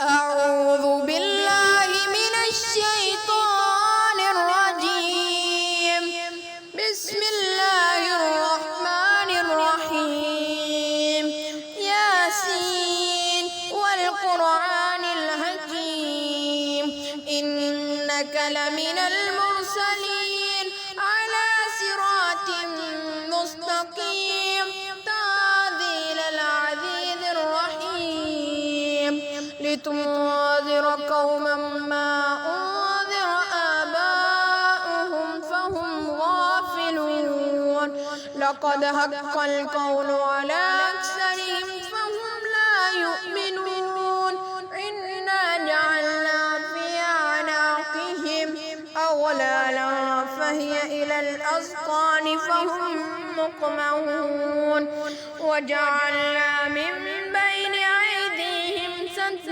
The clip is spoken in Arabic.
أعوذ بالله من الشيطان الرجيم. بسم الله الرحمن الرحيم. ياسين والقرآن الحكيم إنك لمن المرسلين على صراط مستقيم تنزيل العزيز الرحيم لتنذر قوما ما أنذر آباؤهم فهم غافلون لقد حق القول على أكثرهم فهم لا يؤمنون إنا جعلنا في أعناقهم أغلالا فهي إلى الأذقان فهم مقمحون وجعلنا من